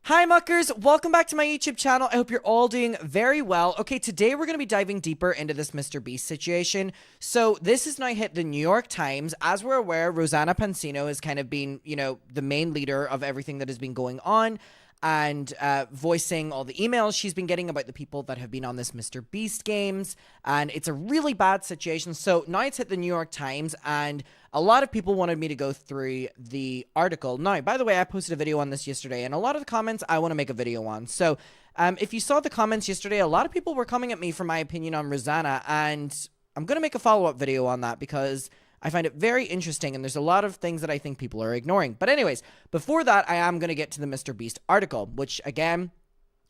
Hi muckers, welcome back to my YouTube channel. I hope you're all doing very well. Okay, today we're going to be diving deeper into this Mr. Beast situation. So this has now hit the New York Times. As we're aware, Rosanna Pansino has kind of been, the main leader of everything that has been going on and voicing all the emails she's been getting about the people that have been on this Mr. Beast games. And it's a really bad situation. So now it's hit the New York Times, and a lot of people wanted me to go through the article. Now, by the way, I posted a video on this yesterday, and a lot of the comments I want to make a video on. So if you saw the comments yesterday, a lot of people were coming at me for my opinion on Rosanna, and I'm going to make a follow-up video on that because I find it very interesting, and there's a lot of things that I think people are ignoring. But anyways, before that, I am going to get to the Mr. Beast article, which, again,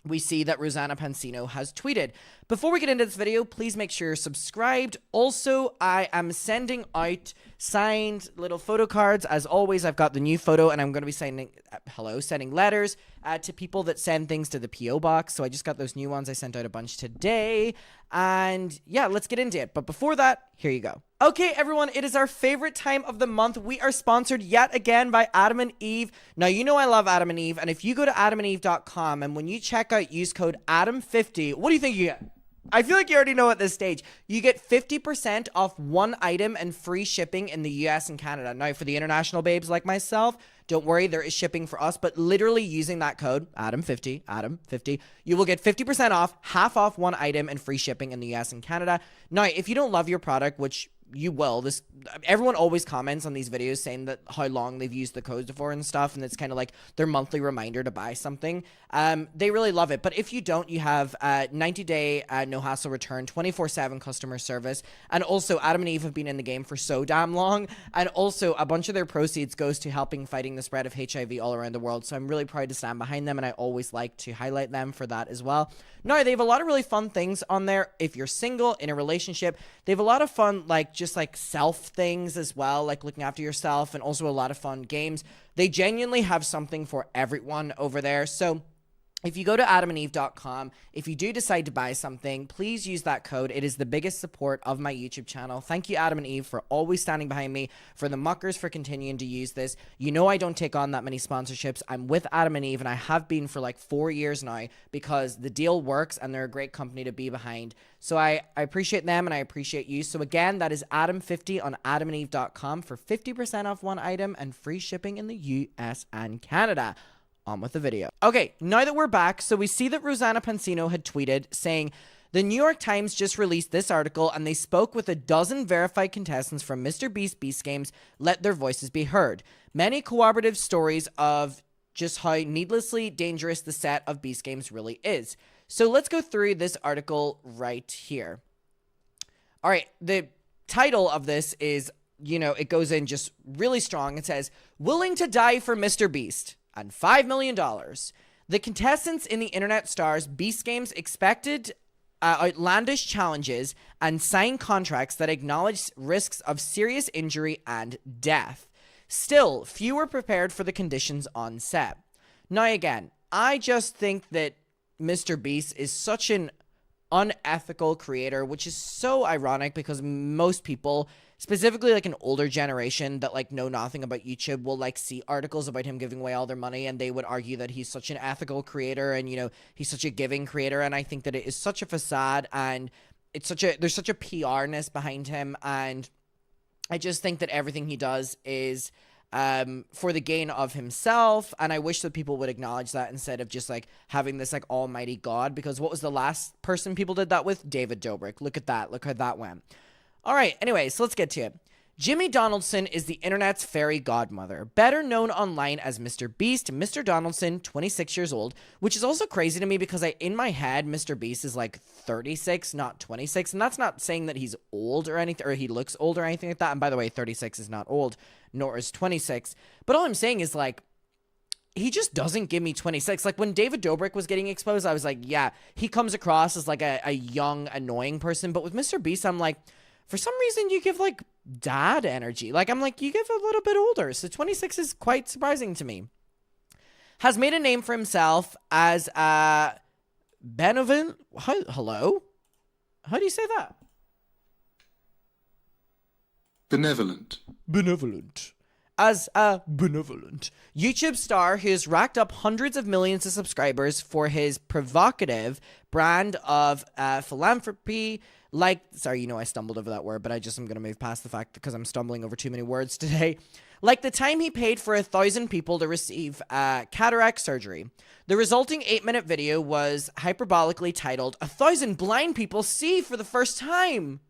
we see that Rosanna Pansino has tweeted. Before we get into this video, please make sure you're subscribed. Also, I am sending out signed little photo cards. As always, I've got the new photo, and I'm going to be sending letters to people that send things to the P.O. box. So I just got those new ones. I sent out a bunch today. And yeah, let's get into it. But before that, here you go. Okay, everyone, it is our favorite time of the month. We are sponsored yet again by Adam and Eve. Now, you know I love Adam and Eve, and if you go to adamandeve.com and when you check out, use code ADAM50, what do you think you get? I feel like you already know at this stage. You get 50% off one item and free shipping in the US and Canada. Now, for the international babes like myself, don't worry, there is shipping for us, but literally using that code, ADAM50, you will get 50% off, half off one item and free shipping in the US and Canada. Now, if you don't love your product, which you will, everyone always comments on these videos saying that how long they've used the codes for and stuff, and it's kind of like their monthly reminder to buy something. They really love it. But if you don't, you have 90-day no hassle return, 24/7 customer service, and also Adam and Eve have been in the game for so damn long, and also a bunch of their proceeds goes to helping fighting the spread of HIV all around the world. So I'm really proud to stand behind them, and I always like to highlight them for that as well. Now, they have a lot of really fun things on there. If you're single, in a relationship, they have a lot of fun, just self things as well, like looking after yourself, and also a lot of fun games. They genuinely have something for everyone over there. So if you go to adamandeve.com, if you do decide to buy something, please use that code. It is the biggest support of my YouTube channel. Thank you, Adam and Eve, for always standing behind me, for the muckers for continuing to use this. You know I don't take on that many sponsorships. I'm with Adam and Eve, and I have been for 4 years now because the deal works, and they're a great company to be behind. So I appreciate them, and I appreciate you. So again, that is Adam50 on adamandeve.com for 50% off one item and free shipping in the US and Canada. On with the video. Okay, now that we're back, so we see that Rosanna Pansino had tweeted saying, the New York Times just released this article, and they spoke with a dozen verified contestants from Mr. Beast Games, let their voices be heard. Many corroborative stories of just how needlessly dangerous the set of Beast Games really is. So let's go through this article right here. All right, the title of this is, it goes in just really strong. It says, willing to die for Mr. Beast. And $5 million. The contestants in the Internet Stars Beast Games expected outlandish challenges and signed contracts that acknowledge risks of serious injury and death. Still, few were prepared for the conditions on set. Now again, I just think that Mr. Beast is such an unethical creator, which is so ironic because most people, specifically an older generation that know nothing about YouTube, will see articles about him giving away all their money, and they would argue that he's such an ethical creator and he's such a giving creator. And I think that it is such a facade, and there's such a PR-ness behind him, and I just think that everything he does is for the gain of himself, and I wish that people would acknowledge that instead of just having this almighty god. Because what was the last person people did that with? David Dobrik. Look at that. Look how that went. All right, anyway, so let's get to it. Jimmy Donaldson is the internet's fairy godmother, better known online as Mr. Beast. Mr. Donaldson, 26 years old, which is also crazy to me because in my head, Mr. Beast is 36, not 26, and that's not saying that he's old or anything, or he looks old or anything like that. And by the way, 36 is not old, nor is 26. But all I'm saying is he just doesn't give me 26. When David Dobrik was getting exposed, I was yeah, he comes across as a young, annoying person. But with Mr. Beast, I'm for some reason, you give, dad energy. I'm you give a little bit older. So 26 is quite surprising to me. Has made a name for himself as benevolent. Hello? How do you say that? Benevolent. Benevolent. as a benevolent YouTube star who has racked up hundreds of millions of subscribers for his provocative brand of philanthropy. I stumbled over that word, but I'm going to move past the fact because I'm stumbling over too many words today. Like the time he paid for 1,000 people to receive cataract surgery. The resulting 8-minute video was hyperbolically titled, 1,000 blind people see for the first time.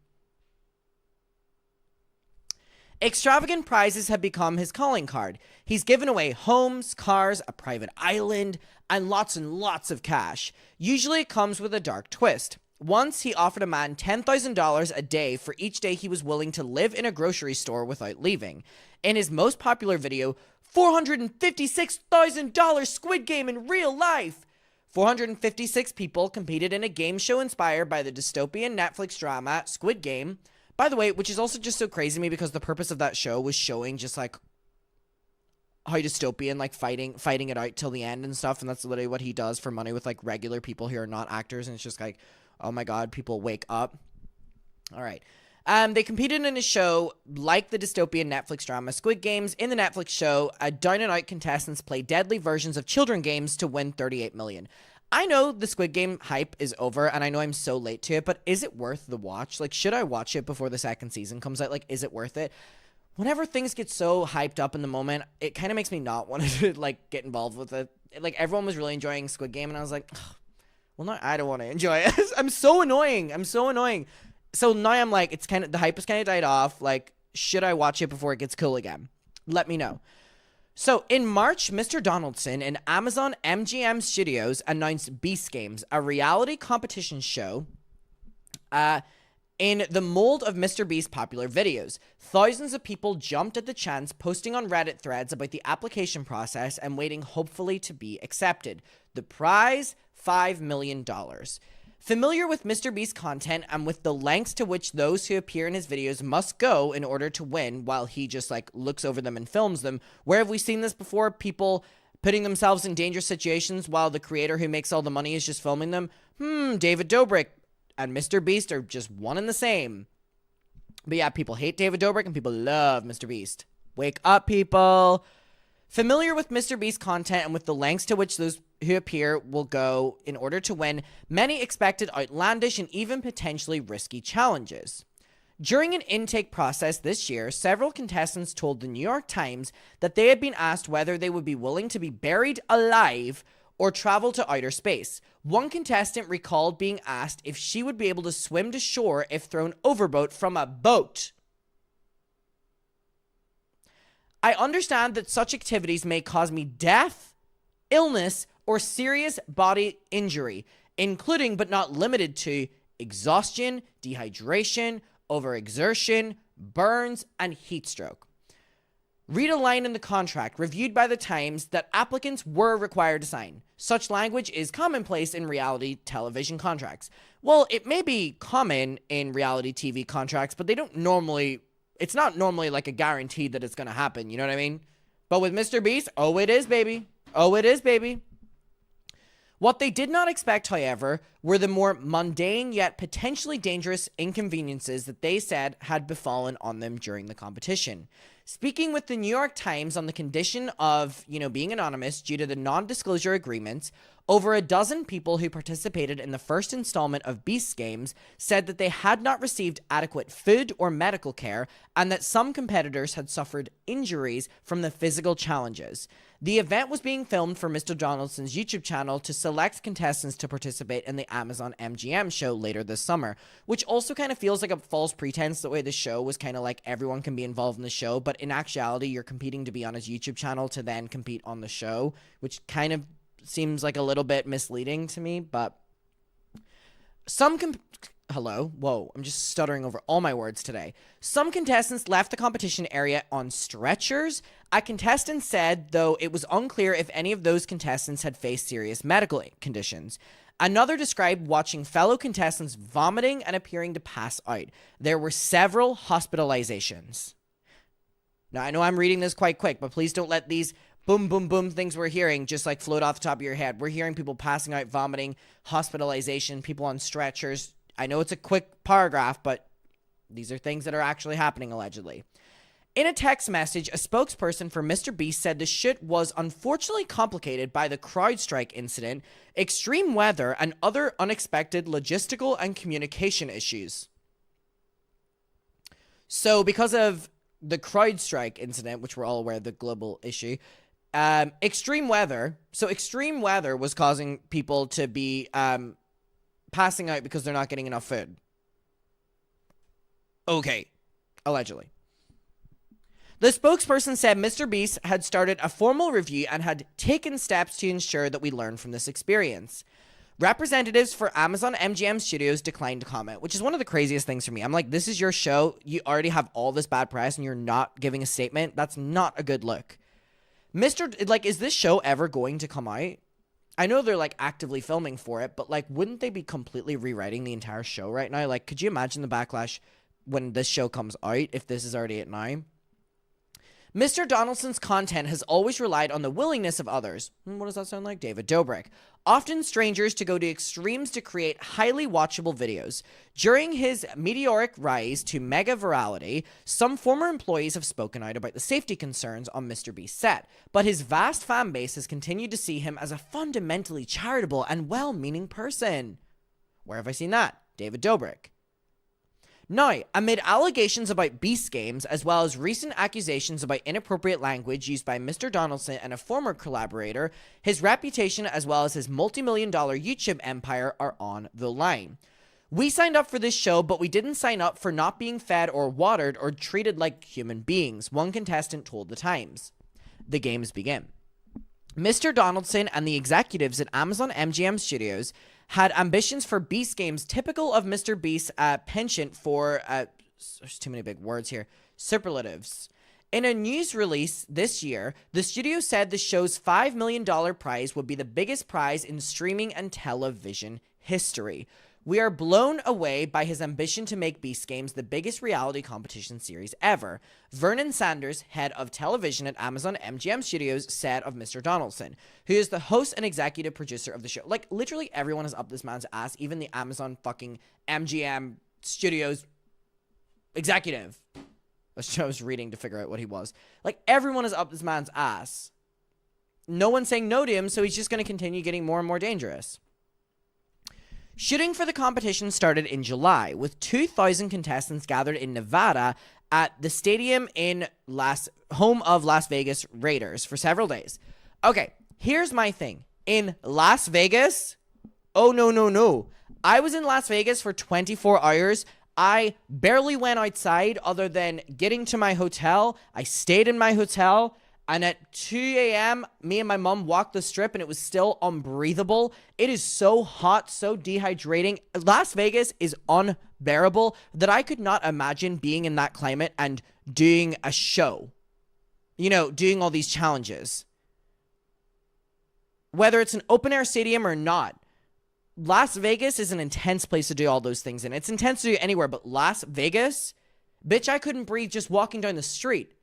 Extravagant prizes have become his calling card. He's given away homes, cars, a private island, and lots of cash. Usually it comes with a dark twist. Once, he offered a man $10,000 a day for each day he was willing to live in a grocery store without leaving. In his most popular video, $456,000 Squid Game in real life! 456 people competed in a game show inspired by the dystopian Netflix drama Squid Game. By the way, which is also just so crazy to me because the purpose of that show was showing just like how dystopian, like fighting it out till the end and stuff. And that's literally what he does for money with like regular people who are not actors. And it's just like, oh my God, people wake up. All right. They competed in a show like the dystopian Netflix drama Squid Games. In the Netflix show, down and out contestants play deadly versions of children games to win $38 million. I know the Squid Game hype is over, and I know I'm so late to it, but is it worth the watch? Like, should I watch it before the second season comes out? Like, is it worth it? Whenever things get so hyped up in the moment, it kind of makes me not want to, like, get involved with it. Like, everyone was really enjoying Squid Game, and I was like, well, no, I don't want to enjoy it. I'm so annoying. So now I'm like, the hype has kind of died off. Like, should I watch it before it gets cool again? Let me know. So, in March, Mr. Donaldson and Amazon MGM Studios announced Beast Games, a reality competition show in the mold of Mr. Beast's popular videos. Thousands of people jumped at the chance, posting on Reddit threads about the application process and waiting hopefully to be accepted. The prize, $5 million. Familiar with Mr. Beast's content and with the lengths to which those who appear in his videos must go in order to win while he just like looks over them and films them. Where have we seen this before? People putting themselves in dangerous situations while the creator who makes all the money is just filming them? David Dobrik and Mr. Beast are just one and the same. But yeah, people hate David Dobrik and people love Mr. Beast. Wake up, people. Familiar with Mr. Beast's content and with the lengths to which those who appear will go in order to win, many expected outlandish and even potentially risky challenges. During an intake process this year, several contestants told the New York Times that they had been asked whether they would be willing to be buried alive or travel to outer space. One contestant recalled being asked if she would be able to swim to shore if thrown overboard from a boat. I understand that such activities may cause me death, illness, or serious body injury, including but not limited to exhaustion, dehydration, overexertion, burns, and heat stroke. Read a line in the contract reviewed by the Times that applicants were required to sign. Such language is commonplace in reality television contracts. Well, it may be common in reality TV contracts, but it's not normally like a guarantee that it's going to happen, you know what I mean? But with Mr. Beast, oh, it is, baby. Oh, it is, baby. What they did not expect, however, were the more mundane yet potentially dangerous inconveniences that they said had befallen on them during the competition. Speaking with the New York Times on the condition of, being anonymous due to the non-disclosure agreements, over a dozen people who participated in the first installment of Beast Games said that they had not received adequate food or medical care and that some competitors had suffered injuries from the physical challenges. The event was being filmed for Mr. Donaldson's YouTube channel to select contestants to participate in the Amazon MGM show later this summer, which also kind of feels like a false pretense the way the show was kind of like everyone can be involved in the show, but in actuality, you're competing to be on his YouTube channel to then compete on the show, which kind of seems like a little bit misleading to me, but I'm just stuttering over all my words today. Some contestants left the competition area on stretchers. A contestant said, though, it was unclear if any of those contestants had faced serious medical conditions. Another described watching fellow contestants vomiting and appearing to pass out. There were several hospitalizations. Now, I know I'm reading this quite quick, but please don't let these boom, boom, boom things we're hearing just like float off the top of your head. We're hearing people passing out, vomiting, hospitalization, people on stretchers. I know it's a quick paragraph, but these are things that are actually happening allegedly. In a text message, a spokesperson for Mr. Beast said the shoot was unfortunately complicated by the CrowdStrike incident, extreme weather, and other unexpected logistical and communication issues. So because of the CrowdStrike incident, which we're all aware of the global issue, extreme weather was causing people to be passing out because they're not getting enough food. Okay, allegedly. The spokesperson said Mr. Beast had started a formal review and had taken steps to ensure that we learn from this experience. Representatives for Amazon MGM Studios declined to comment, which is one of the craziest things for me. I'm like, this is your show. You already have all this bad press and you're not giving a statement. That's not a good look. Is this show ever going to come out? I know they're like actively filming for it, but like, wouldn't they be completely rewriting the entire show right now? Like, could you imagine the backlash when this show comes out if this is already at 9? Mr. Donaldson's content has always relied on the willingness of others. What does that sound like? David Dobrik. Often strangers to go to extremes to create highly watchable videos. During his meteoric rise to mega virality, some former employees have spoken out about the safety concerns on Mr. Beast's set, but his vast fan base has continued to see him as a fundamentally charitable and well-meaning person. Where have I seen that? David Dobrik. Now, amid allegations about Beast games, as well as recent accusations about inappropriate language used by Mr. Donaldson and a former collaborator, his reputation as well as his multi-million-dollar YouTube empire are on the line. We signed up for this show, but we didn't sign up for not being fed or watered or treated like human beings, one contestant told The Times. The games begin. Mr. Donaldson and the executives at Amazon MGM Studios had ambitions for Beast games typical of Mr. Beast's penchant for, there's too many big words here, superlatives. In a news release this year, the studio said the show's $5 million prize would be the biggest prize in streaming and television history. We are blown away by his ambition to make Beast Games the biggest reality competition series ever, Vernon Sanders, head of television at Amazon MGM Studios, said of Mr. Donaldson, who is the host and executive producer of the show. Like, literally everyone is up this man's ass, even the Amazon fucking MGM Studios executive. I was reading to figure out what he was. Like, everyone is up this man's ass. No one's saying no to him, so he's just going to continue getting more and more dangerous. Shooting for the competition started in July, with 2,000 contestants gathered in Nevada at the stadium in home of Las Vegas Raiders for several days. Okay, here's my thing. In Las Vegas? Oh, no. I was in Las Vegas for 24 hours. I barely went outside other than getting to my hotel. I stayed in my hotel. And at 2 a.m., me and my mom walked the strip and it was still unbreathable. It is so hot, so dehydrating. Las Vegas is unbearable that I could not imagine being in that climate and doing a show. You know, doing all these challenges. Whether it's an open air stadium or not, Las Vegas is an intense place to do all those things in. It's intense to do anywhere, but Las Vegas? Bitch, I couldn't breathe just walking down the street.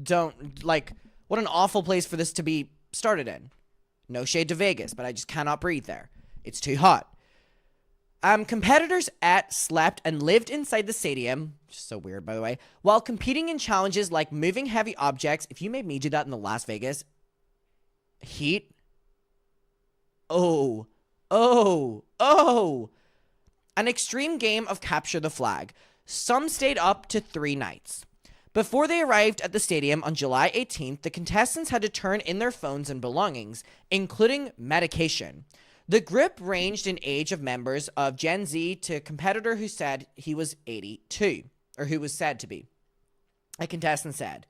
What an awful place for this to be started in. No shade to Vegas, but I just cannot breathe there. It's too hot. Competitors ate, slept, and lived inside the stadium, which is so weird, by the way, while competing in challenges like moving heavy objects. If you made me do that in the Las Vegas heat, an extreme game of capture the flag. Some stayed up to 3 nights. Before they arrived at the stadium on July 18th, the contestants had to turn in their phones and belongings, including medication. The group ranged in age of members of Gen Z to a competitor who said he was 82, or who was said to be. A contestant said,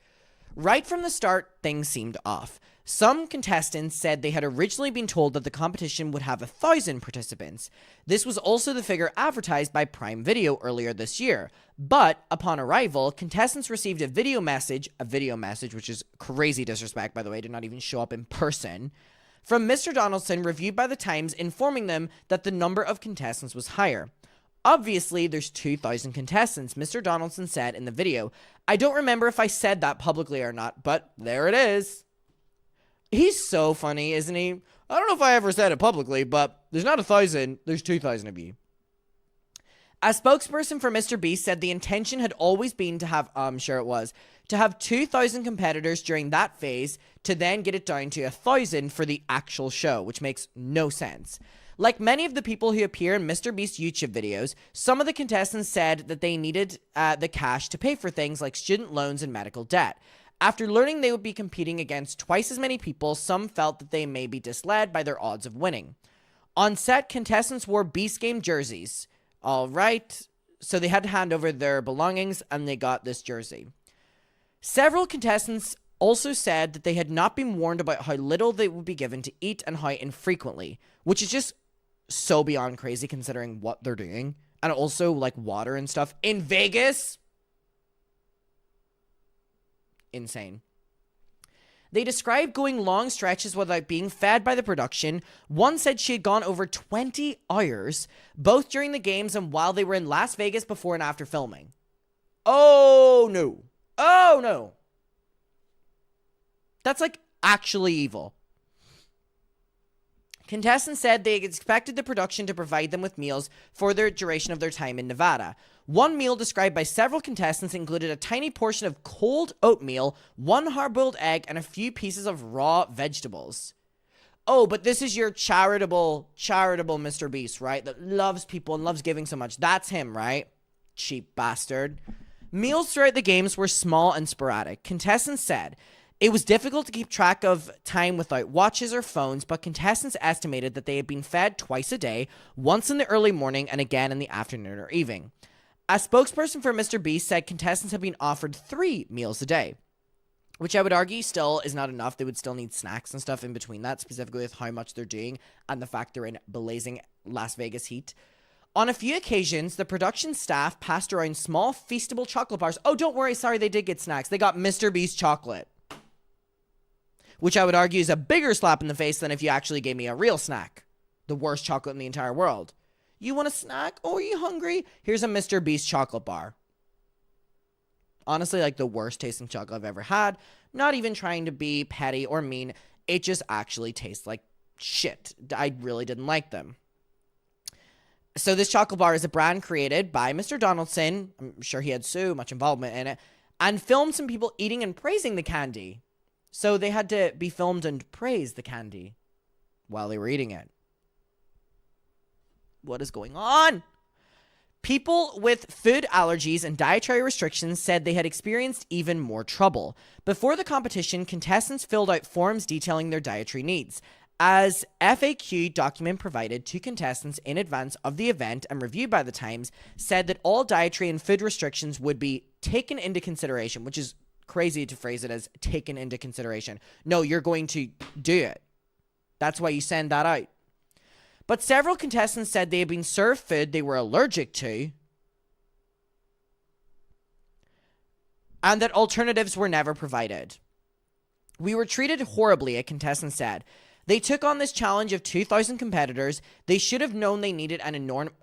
"Right from the start, things seemed off. Some contestants said they had originally been told that the competition would have 1,000 participants. This was also the figure advertised by Prime Video earlier this year. But upon arrival, contestants received a video message, which is crazy disrespect, by the way, did not even show up in person, from Mr. Donaldson, reviewed by The Times, informing them that the number of contestants was higher. Obviously, there's 2,000 contestants," Mr. Donaldson said in the video. "I don't remember if I said that publicly or not, but there it is." He's so funny, isn't he? I don't know if I ever said it publicly, but there's not 1,000, there's 2,000 of you. A spokesperson for Mr. Beast said the intention had always been to have, I'm sure it was, to have 2,000 competitors during that phase to then get it down to 1,000 for the actual show, which makes no sense. Like many of the people who appear in Mr. Beast's YouTube videos, some of the contestants said that they needed the cash to pay for things like student loans and medical debt. After learning they would be competing against twice as many people, some felt that they may be misled by their odds of winning. On set, contestants wore Beast Game jerseys. All right, so they had to hand over their belongings and they got this jersey. Several contestants also said that they had not been warned about how little they would be given to eat and how infrequently, which is just so beyond crazy considering what they're doing. And also like water and stuff in Vegas. Insane. They described going long stretches without being fed by the production. One said she had gone over 20 hours, both during the games and while they were in Las Vegas before and after filming. Oh, no. Oh, no. That's like actually evil. Contestants said they expected the production to provide them with meals for the duration of their time in Nevada. One meal described by several contestants included a tiny portion of cold oatmeal, one hard-boiled egg, and a few pieces of raw vegetables. Oh, but this is your charitable Mr. Beast, right? That loves people and loves giving so much. That's him, right? Cheap bastard. Meals throughout the games were small and sporadic. Contestants said it was difficult to keep track of time without watches or phones, but contestants estimated that they had been fed twice a day, once in the early morning and again in the afternoon or evening. A spokesperson for Mr. Beast said contestants have been offered 3 meals a day, which I would argue still is not enough. They would still need snacks and stuff in between that, specifically with how much they're doing and the fact they're in blazing Las Vegas heat. On a few occasions, the production staff passed around small feastable chocolate bars. Oh, don't worry. Sorry, they did get snacks. They got Mr. Beast chocolate, which I would argue is a bigger slap in the face than if you actually gave me a real snack. The worst chocolate in the entire world. You want a snack? Oh, are you hungry? Here's a Mr. Beast chocolate bar. Honestly, like the worst tasting chocolate I've ever had. Not even trying to be petty or mean. It just actually tastes like shit. I really didn't like them. So this chocolate bar is a brand created by Mr. Donaldson. I'm sure he had so much involvement in it. And filmed some people eating and praising the candy. So they had to be filmed and praise the candy while they were eating it. What is going on? People with food allergies and dietary restrictions said they had experienced even more trouble. Before the competition, contestants filled out forms detailing their dietary needs. As FAQ document provided to contestants in advance of the event and reviewed by the Times said that all dietary and food restrictions would be taken into consideration, which is crazy to phrase it as taken into consideration. No, you're going to do it. That's why you send that out. But several contestants said they had been served food they were allergic to and that alternatives were never provided. We were treated horribly, a contestant said. They took on this challenge of 2,000 competitors. They should have known they needed an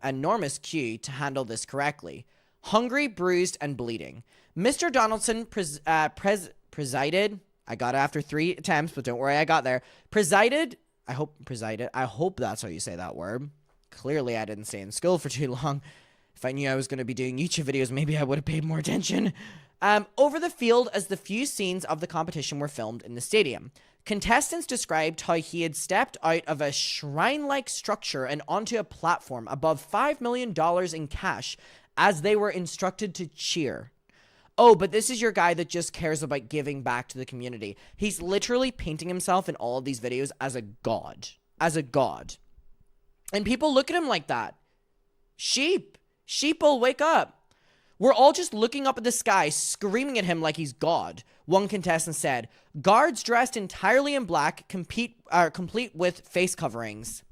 enormous queue to handle this correctly. Hungry, bruised, and bleeding. Mr. Donaldson presided. I got it after 3 attempts, but don't worry, I got there. Presided. I hope that's how you say that word. Clearly, I didn't stay in school for too long. If I knew I was going to be doing YouTube videos, maybe I would have paid more attention. Over the field as the few scenes of the competition were filmed in the stadium. Contestants described how he had stepped out of a shrine-like structure and onto a platform above $5 million in cash as they were instructed to cheer. Oh, but this is your guy that just cares about giving back to the community. He's literally painting himself in all of these videos as a god. As a god. And people look at him like that. Sheeple, wake up. We're all just looking up at the sky, screaming at him like he's God. One contestant said, guards dressed entirely in black, complete with face coverings.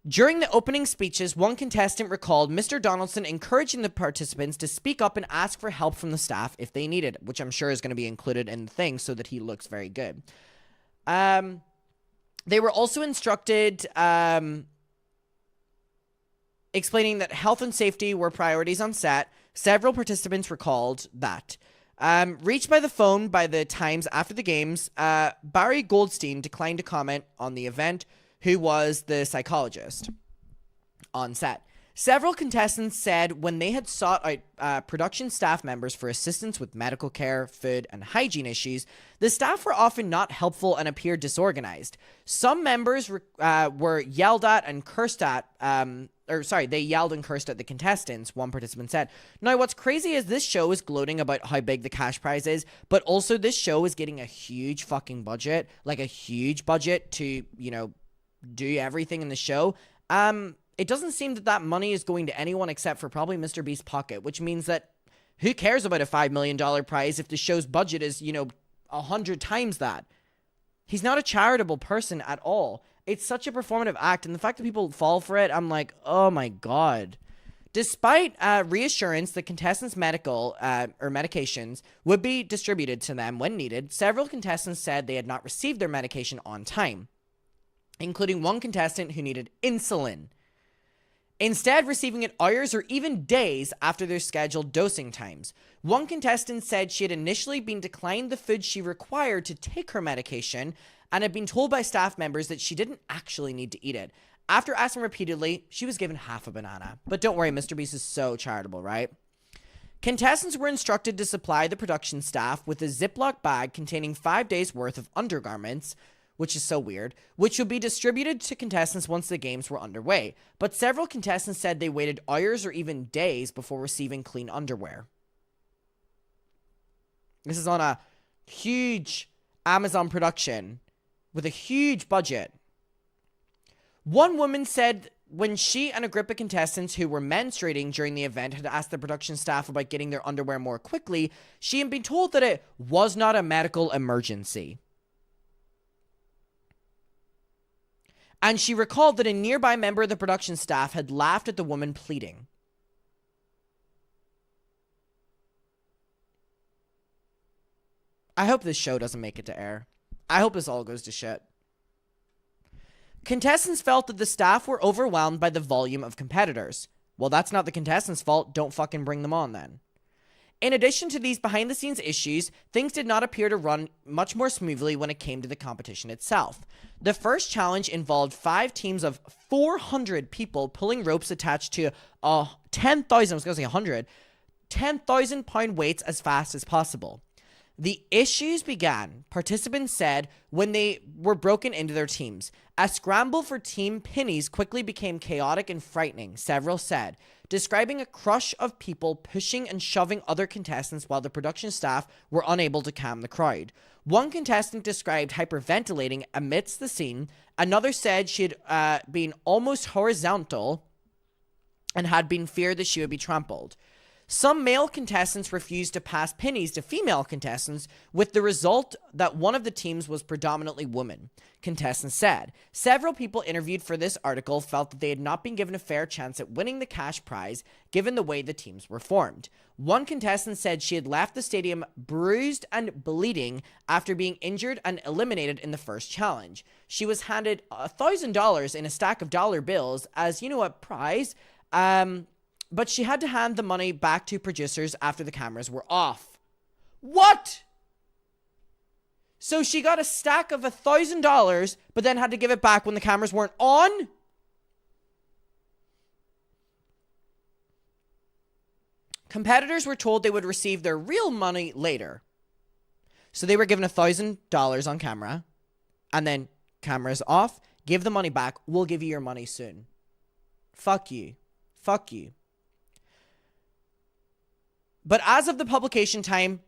During the opening speeches, one contestant recalled Mr. Donaldson encouraging the participants to speak up and ask for help from the staff if they needed, which I'm sure is going to be included in the thing so that he looks very good. They were also instructed, explaining that health and safety were priorities on set. Several participants recalled that. Reached by the phone by the Times after the games, Barry Goldstein declined to comment on the event, who was the psychologist on set. Several contestants said when they had sought out production staff members for assistance with medical care, food, and hygiene issues, the staff were often not helpful and appeared disorganized. Some members were yelled at and cursed at, they yelled and cursed at the contestants, one participant said. Now, what's crazy is this show is gloating about how big the cash prize is, but also this show is getting a huge fucking budget, like a huge budget to, do everything in the show. It doesn't seem that money is going to anyone except for probably Mr. Beast's pocket, which means that who cares about a $5 million prize if the show's budget is, 100 times that? He's not a charitable person at all. It's such a performative act, and the fact that people fall for it, I'm like, oh my god. Despite reassurance that contestants' medical or medications would be distributed to them when needed, several contestants said they had not received their medication on time, including one contestant who needed insulin, instead receiving it hours or even days after their scheduled dosing times. One contestant said she had initially been declined the food she required to take her medication and had been told by staff members that she didn't actually need to eat it. After asking repeatedly, she was given half a banana. But don't worry, Mr. Beast is so charitable, right? Contestants were instructed to supply the production staff with a Ziploc bag containing 5 days' worth of undergarments, which is so weird, which would be distributed to contestants once the games were underway. But several contestants said they waited hours or even days before receiving clean underwear. This is on a huge Amazon production with a huge budget. One woman said when she and a group of contestants who were menstruating during the event had asked the production staff about getting their underwear more quickly, she had been told that it was not a medical emergency. And she recalled that a nearby member of the production staff had laughed at the woman pleading. I hope this show doesn't make it to air. I hope this all goes to shit. Contestants felt that the staff were overwhelmed by the volume of competitors. Well, that's not the contestants' fault. Don't fucking bring them on then. In addition to these behind-the-scenes issues, things did not appear to run much more smoothly when it came to the competition itself. The first challenge involved 5 teams of 400 people pulling ropes attached to 10,000 pound weights as fast as possible. The issues began, participants said, when they were broken into their teams. A scramble for team pennies quickly became chaotic and frightening, several said, describing a crush of people pushing and shoving other contestants while the production staff were unable to calm the crowd. One contestant described hyperventilating amidst the scene. Another said she had been almost horizontal and had been feared that she would be trampled. Some male contestants refused to pass pennies to female contestants, with the result that one of the teams was predominantly women, contestants said. Several people interviewed for this article felt that they had not been given a fair chance at winning the cash prize, given the way the teams were formed. One contestant said she had left the stadium bruised and bleeding after being injured and eliminated in the first challenge. She was handed $1,000 in a stack of dollar bills as, a prize, but she had to hand the money back to producers after the cameras were off. What? So she got a stack of $1,000, but then had to give it back when the cameras weren't on? Competitors were told they would receive their real money later. So they were given $1,000 on camera, and then cameras off, give the money back, we'll give you your money soon. Fuck you. Fuck you. But as of the publication time,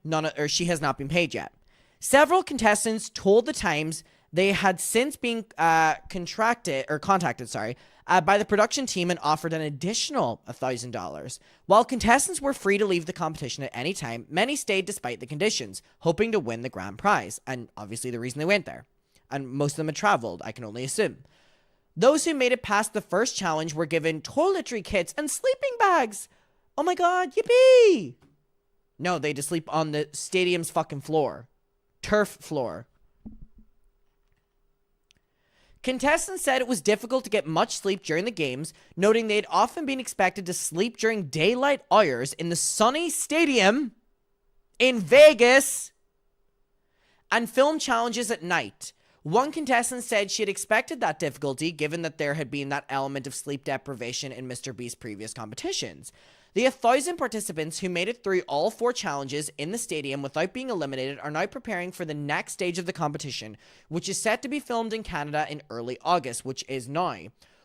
she has not been paid yet. Several contestants told the Times they had since been contacted by the production team and offered an additional $1,000. While contestants were free to leave the competition at any time, many stayed despite the conditions, hoping to win the grand prize, and obviously the reason they went there. And most of them had traveled, I can only assume. Those who made it past the first challenge were given toiletry kits and sleeping bags. Oh my god, yippee! No, they had to sleep on the stadium's fucking floor. Turf floor. Contestants said it was difficult to get much sleep during the games, noting they had often been expected to sleep during daylight hours in the sunny stadium in Vegas and film challenges at night. One contestant said she had expected that difficulty given that there had been that element of sleep deprivation in Mr. Beast's previous competitions. The 1,000 participants who made it through all 4 challenges in the stadium without being eliminated are now preparing for the next stage of the competition, which is set to be filmed in Canada in early August, which is now.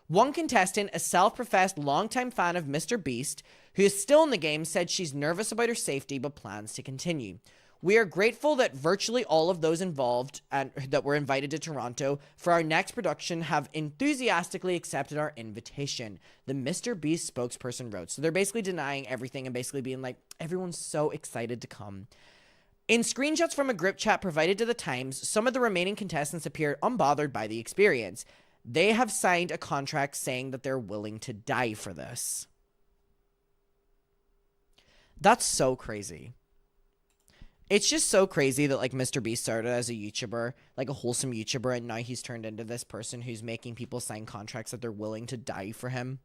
One contestant, a self-professed longtime fan of Mr. Beast, who is still in the game, said she's nervous about her safety but plans to continue. We are grateful that virtually all of those involved and that were invited to Toronto for our next production have enthusiastically accepted our invitation, the Mr. Beast spokesperson wrote. So they're basically denying everything and basically being like, everyone's so excited to come. In screenshots from a group chat provided to the Times, some of the remaining contestants appeared unbothered by the experience. They have signed a contract saying that they're willing to die for this. That's so crazy. It's just so crazy that, like, Mr. Beast started as a YouTuber, like a wholesome YouTuber, and now he's turned into this person who's making people sign contracts that they're willing to die for him.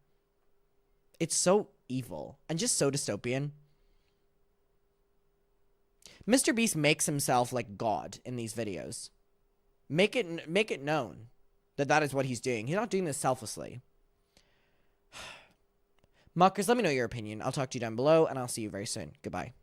It's so evil and just so dystopian. Mr. Beast makes himself like God in these videos. Make it known that that is what he's doing. He's not doing this selflessly. Muckers, let me know your opinion. I'll talk to you down below, and I'll see you very soon. Goodbye.